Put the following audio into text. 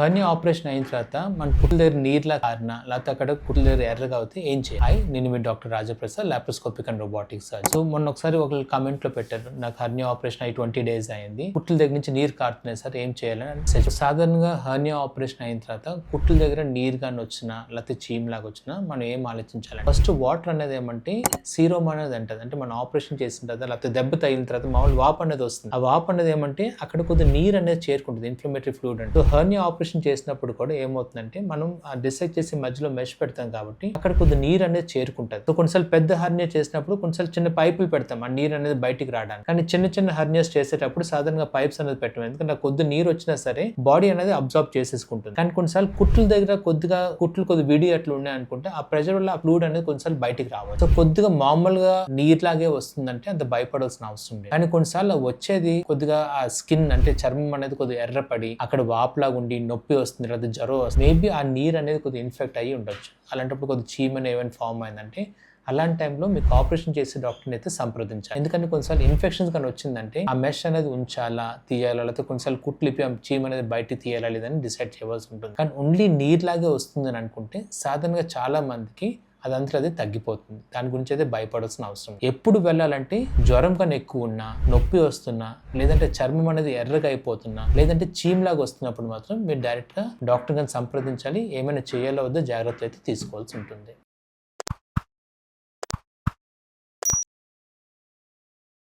Hernia operation అయిన తర్వాత మన కుట్ల దగ్గర నీర్లా కారిన లేకపోతే అక్కడ కుట్ల దగ్గర ఎర్రగా అవుతే ఏం చేయాలి? నేను మీ doctor Rajprasad, laparoscopic and robotics surgeon. So మొన్న ఒకసారి ఒకళ్ళు కామెంట్ లో పెట్టారు, నాకు హెర్నియా ఆపరేషన్ అయి 20 days అయింది, కుట్ల దగ్గర నుంచి నీరు కారుతున్నాయి సార్, ఏం చేయాలని. సాధారణంగా హెర్నియా ఆపరేషన్ అయిన తర్వాత కుట్ల దగ్గర నీరు కానీ వచ్చినా లేకపోతే చీమ్ లాగా వచ్చినా మనం ఏం ఆలోచించాలి? ఫస్ట్ వాటర్ అనేది ఏమంటే సీరోమ్ అనేది అంటది, అంటే మనం ఆపరేషన్ చేసిన తర్వాత లేకపోతే దెబ్బ తగిలిన తర్వాత మామూలు వాపు అనేది వస్తుంది. ఆ వాపు అనేది ఏమంటే అక్కడ కొద్దిగా నీరు అనేది చేరుకుంటుంది, ఇన్ఫ్లమేటరీ ఫ్లూయిడ్ అంటే. హెర్నియా ఆపరేషన్ చేసినప్పుడు కూడా ఏమవుతుందంటే మనం ఆ డిసెక్ట్ చేసి మధ్యలో మెష్ పెడతాం కాబట్టి అక్కడ కొద్దిగా నీరు అనేది చేరుకుంటుంది. సో కొన్నిసార్లు పెద్ద హెర్నియా చేసినప్పుడు కొన్నిసార్లు చిన్న పైపులు పెడతాం ఆ నీరు అనేది బయటికి రావడానికి. కానీ చిన్న చిన్న హెర్నియాస్ చేసేటప్పుడు సాధారణంగా పైప్స్ అనేది పెట్టాం, ఎందుకంటే కొద్ది నీరు వచ్చినా సరే బాడీ అనేది అబ్జార్బ్ చేసేసుకుంటుంది. కానీ కొన్నిసార్లు కుట్ల దగ్గర కొద్దిగా విడి అట్లా ఉన్నాయి అనుకుంటే ఆ ప్రెషర్ వల్ల ఆ ఫ్లూయిడ్ అనేది కొన్నిసార్లు బయటికి రావచ్చు. సో కొద్దిగా మామూలుగా నీరులాగే వస్తుందంటే అంత భయపడాల్సిన అవసరం లేదు. కానీ కొన్నిసార్లు వచ్చేది కొద్దిగా ఆ స్కిన్ అంటే చర్మం అనేది కొద్దిగా ఎర్రపడి అక్కడ వాపులాగా ఉండి నొప్పి వస్తుంది, లేదా జ్వరం వస్తుంది. మేబీ ఆ నీరు అనేది కొద్దిగా ఇన్ఫెక్ట్ అయ్యి ఉండొచ్చు. అలాంటప్పుడు కొద్దిగా చీమ్ అనే ఏమైనా ఫామ్ అయిందంటే అలాంటి టైంలో మీకు ఆపరేషన్ చేసే డాక్టర్ని అయితే సంప్రదించాలి. ఎందుకంటే కొన్నిసార్లు ఇన్ఫెక్షన్స్ కానీ వచ్చిందంటే ఆ మెష్ అనేది ఉంచాలా తీయాలా, లేకపోతే కొన్నిసార్లు కుట్లిపి ఆ చీమ్ అనేది బయట తీయాలా లేదని డిసైడ్ చేయవలసి ఉంటుంది. కానీ ఓన్లీ నీరులాగే వస్తుందని అనుకుంటే సాధారణంగా చాలా మందికి అదంతా అది తగ్గిపోతుంది. దాని గురించి అయితే భయపడాల్సిన అవసరం. ఎప్పుడు వెళ్ళాలంటే జ్వరం కన్నా ఎక్కువ ఉన్నా, నొప్పి వస్తున్నా, లేదంటే చర్మం అనేది ఎర్రగా అయిపోతున్నా, లేదంటే చీమ్ లాగా వస్తున్నప్పుడు మాత్రం మీరు డైరెక్ట్ గా డాక్టర్ గారిని సంప్రదించాలి. ఏమైనా చేయాలో వద్దో జాగ్రత్తలు అయితే తీసుకోవాల్సి ఉంటుంది.